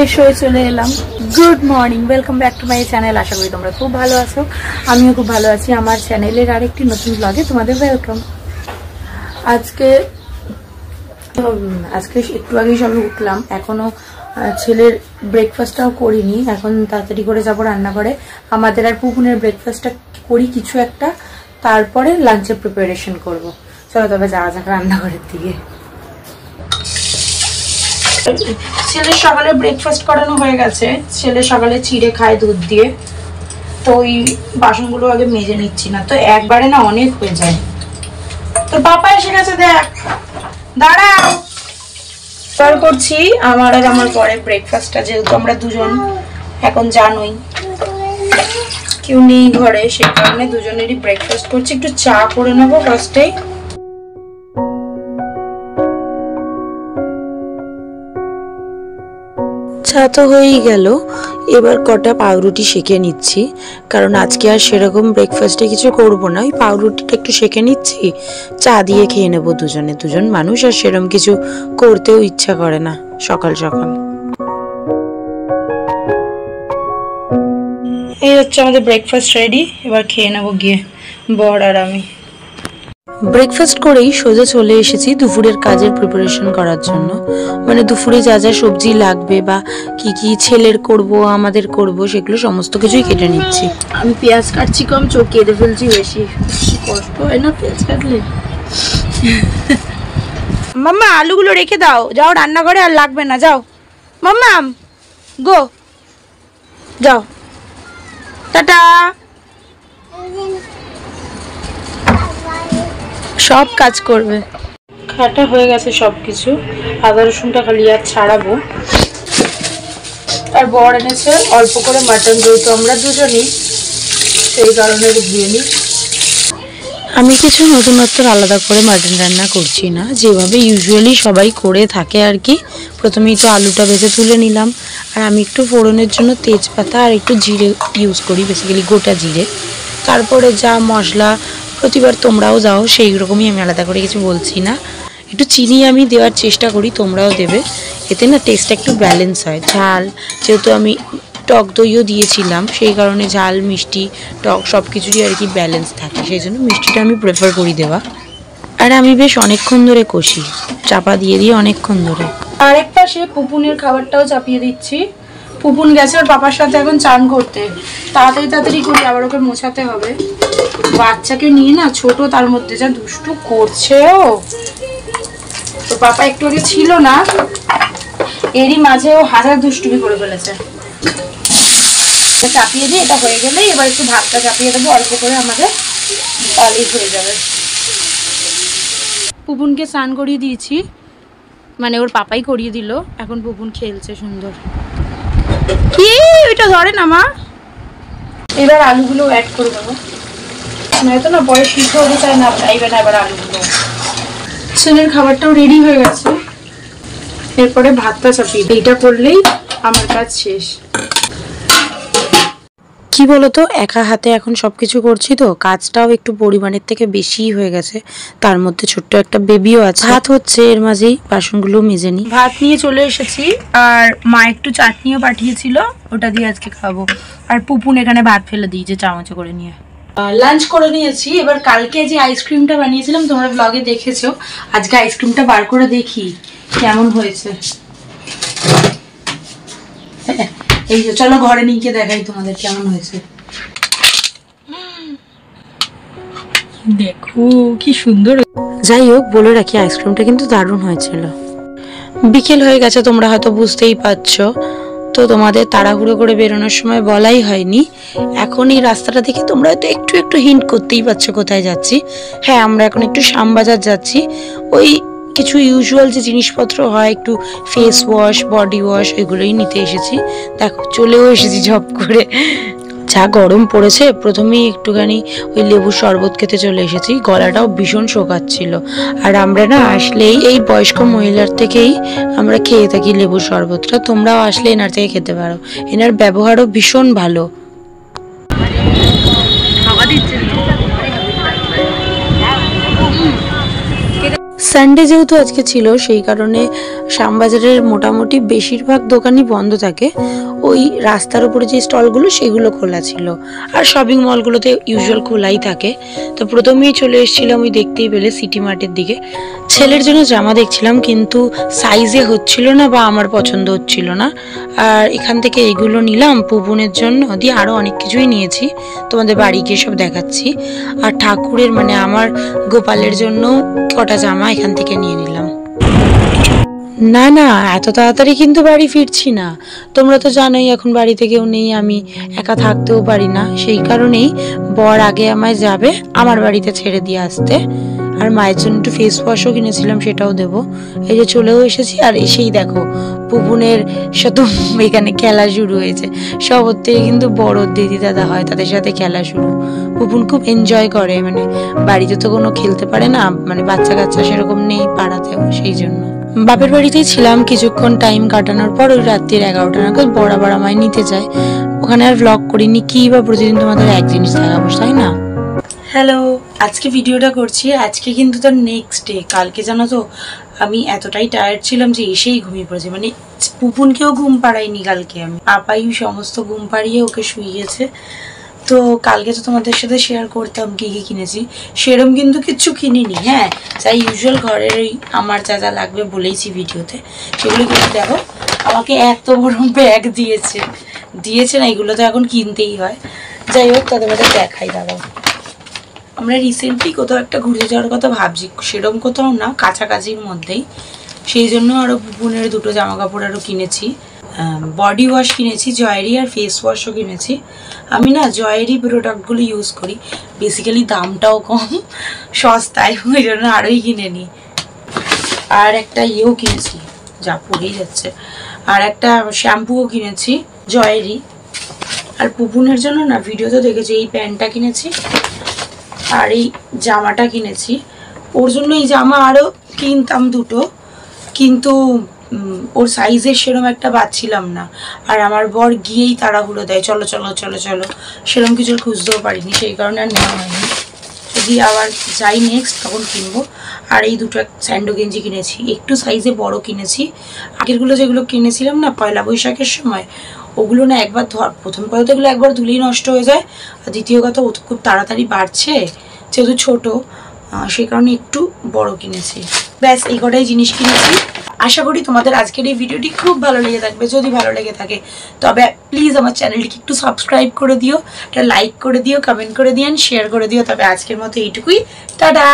Fresh হয়ে চলে এলাম। Good morning, welcome back to my channel. আশা করি তোমরা খুব ভালো আছো, আমিও খুব ভালো আছি। আমার চ্যানেলের আরেকটি নতুন ব্লগে তোমাদের ওয়েলকাম। আজকে একটু আগেই সবে উঠলাম, এখনো ছেলের ব্রেকফাস্টটাও করিনি। এখন তাড়াতাড়ি করে যাবো রান্নাঘরে। আমাদের আর পুকুনের ব্রেকফাস্টটা করি কিছু একটা, তারপরে লাঞ্চের প্রিপারেশন করব। চলো তবে যাওয়া যাক রান্নাঘরের দিকে। ছেলের সকালে ব্রেকফাস্ট করানো হয়ে গেছে। ছেলে সকালে চিড়ে খায় দুধ দিয়ে, তো ওই বাসনগুলো আগে মেজে নিচ্ছি, না তো একবারে না অনেক হয়ে যায়। তো পাপা এসে গেছে, দেখ, দাঁড়াও। করছি আমার আর আমার পরে ব্রেকফাস্টটা, যেহেতু আমরা দুজন এখন জানোই কেউ নেই ঘরে, সেই কারণে দুজনেরই ব্রেকফাস্ট করছি। একটু চা করে নেবো ফার্স্টেই। চা তো হয়েই গেল, এবার কটা পাউরুটি সেঁকে নিচ্ছি, কারণ আজকে আর সেরকম ব্রেকফাস্টে কিছু করব না। ওই পাউরুটিটা একটু সেঁকে নিচ্ছি, চা দিয়ে খেয়ে নেবো দুজন মানুষ, আর সেরকম কিছু করতেও ইচ্ছা করে না সকাল সকাল। এই হচ্ছে আমাদের ব্রেকফাস্ট রেডি, এবার খেয়ে নেবো গিয়ে বর আর আমি। ব্রেকফাস্ট করেই সোজা চলে এসেছি দুপুরের কাজের প্রিপারেশন করার জন্য। মানে দুপুরে যা যা সবজি লাগবে বা কি কি ছেলের করব আমাদের করব সেগুলো সমস্ত কিছুই কেটে নিচ্ছি। আমি পেঁয়াজ কাটছি কম, চোখ কেটে ফেলছি বেশি, কষ্ট হয় না পেঁয়াজ কাটলে। মাম্মা আলুগুলো রেখে দাও, যাও রান্নাঘরে, আর লাগবে না, যাও মাম্মা, গো যাও, টাটা। সব কাজ করবে। কাটা হয়ে গেছে সবকিছু, আদা রসুনটা খালি আর ছাড়াবো। আর বর এনেছে অল্প করে মাটন, যেহেতু আমরা দুজনই, সেই কারণে ধুয়ে নিই। আমি কিছু নতুনত্ব আলাদা করে মাটন রান্না করছি না, যেভাবে ইউজুয়ালি সবাই করে থাকে আর কি। প্রথমেই তো আলুটা ভেজে তুলে নিলাম, আর আমি একটু ফোড়নের জন্য তেজপাতা আর একটু জিরে ইউজ করি, বেসিক্যালি গোটা জিরে। তারপরে যা মশলা প্রতিবার তোমরাও যাও সেই রকমই, আমি আলাদা করে কিছু বলছি না। একটু চিনি আমি দেওয়ার চেষ্টা করি, তোমরাও দেবে, এতে না টেস্টটা একটু ব্যালেন্স হয়। ঝাল, যেহেতু আমি টক দইও দিয়েছিলাম, সেই কারণে ঝাল মিষ্টি টক সব কিছুরই আর কি ব্যালেন্স থাকে, সেই জন্য মিষ্টিটা আমি প্রেফার করি দেওয়া। আর আমি বেশ অনেকক্ষণ ধরে কষি, চাপা দিয়ে দিয়ে অনেকক্ষণ ধরে। আরেক পাশে পুপুনের খাবারটাও চাপিয়ে দিচ্ছি। পুপুন গেছে ওর পাপার সাথে এখন চান করতে, তাড়াতাড়ি করি, আবার ওকে মোছাতে হবে। বাচ্চাকে নিয়ে না, ছোট, তার মধ্যে যা দুষ্টু করছে ও। তো পাপা একটু আগে ছিল না, এরই মাঝে ও হাজার দুষ্টুমি করে ফেলেছে। চাপিয়ে দিয়ে এটা হয়ে গেলে এবার একটু ভাতটা চাপিয়ে দেবো অল্প করে আমাদের, তাহলেই হয়ে যাবে। পুপুনকে স্নান করিয়ে দিয়েছি, মানে ওর পাপাই করিয়ে দিল। এখন পুপুন খেলছে সুন্দর। কি ওইটা ধরে না মা। এবার আলুগুলো অ্যাড করে দেবো, নয়তো না পরে সিদ্ধ হতে চায় না, চাইবে না। এবার আলুগুলো, ছেলের খাবারটাও রেডি হয়ে গেছে, এরপরে ভাতটা চাপিয়ে এইটা করলেই আমার কাজ শেষ। কি বলতো, একা হাতে এখন সবকিছু করছি, তো কাজটাও একটু পরিমাণের থেকে বেশিই হয়ে গেছে। তার মধ্যে ছোট্ট একটা বেবিও আছে। ভাত হচ্ছে, এর মাঝেই বাসনগুলো মেজে নিই। ভাত নিয়ে চলে এসেছি, আর মা একটু চাটনিও পাঠিয়েছিল, ওটা দিয়ে আজকে খাবো। আর পুপুন এখানে ভাত ফেলে দিয়েছে চামচে করে নিয়ে। লাঞ্চ করে নিয়েছি। এবার কালকে যে আইসক্রিমটা বানিয়েছিলাম তোমরা ব্লগে দেখেছো, আজকে আইসক্রিমটা বার করে দেখি কেমন হয়েছে। এই যে চলো ঘরে নিয়ে গিয়ে দেখাই তোমাদের কেমন হয়েছে। দেখো কি সুন্দর। যাই হোক, বলে রাখি আইসক্রিমটা কিন্তু দারুণ হয়েছিল। বিকেল হয়ে গেছে, তোমরা হয়তো বুঝতেই পারছো, তো তোমাদের তাড়াহুড়ো করে বেরোনোর সময় বলাই হয়নি। এখন এই রাস্তাটা দেখে তোমরা হয়তো একটু হিন্ট করতেই পারছো কোথায় যাচ্ছি। হ্যাঁ, আমরা এখন একটু শ্যামবাজার যাচ্ছি। ওই কিছু ইউজুয়াল যে জিনিসপত্র হয়, একটু ফেস ওয়াশ, বডি ওয়াশ, ওইগুলোই নিতে এসেছি। দেখো চলেও এসেছি ঝপ করে। যা গরম পড়েছে, প্রথমেই একটুখানি ওই লেবুর শরবত খেতে চলে এসেছি। গলাটাও ভীষণ শোকাচ্ছিল, আর আমরা না আসলেই এই বয়স্ক মহিলার থেকেই আমরা খেয়ে থাকি লেবুর শরবতটা। তোমরাও আসলে এনার থেকে খেতে পারো, এনার ব্যবহারও ভীষণ ভালো। সানডে যেহেতু আজকে ছিল সেই কারণে শ্যামবাজারের মোটামুটি বেশিরভাগ দোকানই বন্ধ থাকে। ওই রাস্তার উপরে যে স্টলগুলো সেগুলো খোলা ছিল, আর শপিং মলগুলোতে ইউজুয়াল খোলাই থাকে। তো প্রথমেই চলে এসেছিলাম ওই দেখতেই পেলে সিটি মার্টের দিকে। ছেলের জন্য জামা দেখছিলাম, কিন্তু সাইজে হচ্ছিল না বা আমার পছন্দ হচ্ছিল না। আর এখান থেকে এগুলো নিলাম পুপুনের জন্য, দিয়ে আরও অনেক কিছুই নিয়েছি, তোমাদের বাড়ি গিয়ে সব দেখাচ্ছি। আর ঠাকুরের মানে আমার গোপালের জন্য কটা জামা এখান থেকে নিয়ে নিলাম। না না, এত তাড়াতাড়ি কিন্তু বাড়ি ফিরছি না। তোমরা তো জানোই এখন বাড়িতে কেউ নেই, আমি একা থাকতেও পারি না। সেই কারণেই বর আগে আমায় যাবে আমার বাড়িতে ছেড়ে দিয়ে আসতে। আর মায়ের জন্য একটু ফেস ওয়াশও কিনেছিলাম, সেটাও দেবো। এই যে চলেও এসেছি, আর এসেই দেখো পুপুনের সাথে এখানে খেলা শুরু হয়েছে। সবার থেকে কিন্তু বড় দিদি দাদা হয়, তাদের সাথে খেলা শুরু। পুপুন খুব এনজয় করে, মানে বাড়িতে তো কোনো খেলতে পারে না, মানে বাচ্চা কাচ্চা সেরকম নেই পাড়াতেও, সেই জন্য বাপের বাড়িতেই ছিলাম। কিছুক্ষণ টাইম কাটানোর পর ওই রাত্রির 11টা নাগাদ বড় আবার আমায় নিতে যায়। ওখানে আর ব্লগ করিনি, কি বা প্রতিদিন তোমাদের এক জিনিস দেখাবো, তাই না? হ্যালো, আজকে ভিডিওটা করছি। আজকে কিন্তু তার নেক্সট ডে। কালকে জানো তো আমি এতটাই টায়ার্ড ছিলাম যে এসেই ঘুমিয়ে পড়েছি, মানে পুপুনকেও ঘুম পাড়াইনি কালকে আমি। পাপাই সমস্ত ঘুম পাড়িয়ে ওকে শুইয়েছে। তো কালকে তো তোমাদের সাথে শেয়ার করতাম কী কী কিনেছি, সেরম কিন্তু কিচ্ছু কিনিনি। হ্যাঁ, যাই ইউজুয়াল ঘরের ওই আমার যা যা লাগবে বলেইছি ভিডিওতে, সেগুলো কিন্তু দেখো আমাকে এত বড় ব্যাগ দিয়েছে না, এগুলো তো এখন কিনতেই হয়। যাই হোক তাদের মধ্যে দেখাই। দাঁড়াও, আমরা রিসেন্টলি কোথাও একটা ঘুরতে যাওয়ার কথা ভাবছি, সেরকম কোথাও না, কাছাকাছির মধ্যেই। সেই জন্য আরও পুপুনের দুটো জামা কাপড় আরও কিনেছি, বডি ওয়াশ কিনেছি জয়েরি, আর ফেস ওয়াশও কিনেছি। আমি না জয়েরি প্রোডাক্টগুলো ইউজ করি, বেসিক্যালি দামটাও কম, সস্তায়, ওই জন্য আরোই কিনে নিই। আর একটা ইয়েও কিনেছি, যা পড়েই যাচ্ছে, আর একটা শ্যাম্পুও কিনেছি জয়েরি। আর পুপুনের জন্য না ভিডিওতে দেখেছি এই প্যান্টটা কিনেছি আর এই জামাটা কিনেছি। ওর জন্য এই জামা আরও কিনতাম দুটো, কিন্তু ওর সাইজের সেরম একটা পাচ্ছিলাম না। আর আমার বর গিয়েই তাড়াহুড়ো দেয়, চলো চলো চলো চলো, সেরম কিছু খুঁজতেও পারিনি, সেই কারণে আর নেওয়া হয়নি। যদি আবার যাই নেক্সট তখন কিনবো। আর এই দুটো স্যান্ডো গেঞ্জি কিনেছি, একটু সাইজে বড় কিনেছি। আগেরগুলো যেগুলো কিনেছিলাম না পয়লা বৈশাখের সময়, ওগুলো না একবার প্রথম কথা তো এগুলো একবার ধুলেই নষ্ট হয়ে যায়, আর দ্বিতীয় কথা ও খুব তাড়াতাড়ি বাড়ছে যেহেতু ছোটো, সেই কারণে একটু বড় কিনেছি। ব্যাস এই কটাই জিনিস কিনেছি। আশা করি তোমাদের আজকের এই ভিডিওটি খুব ভালো লেগে থাকবে। যদি ভালো লেগে থাকে তবে প্লিজ আমার চ্যানেলটিকে একটু সাবস্ক্রাইব করে দিও, একটা লাইক করে দিও, কমেন্ট করে দিও, শেয়ার করে দিও। তবে আজকের মতো এইটুকুই, টাটা।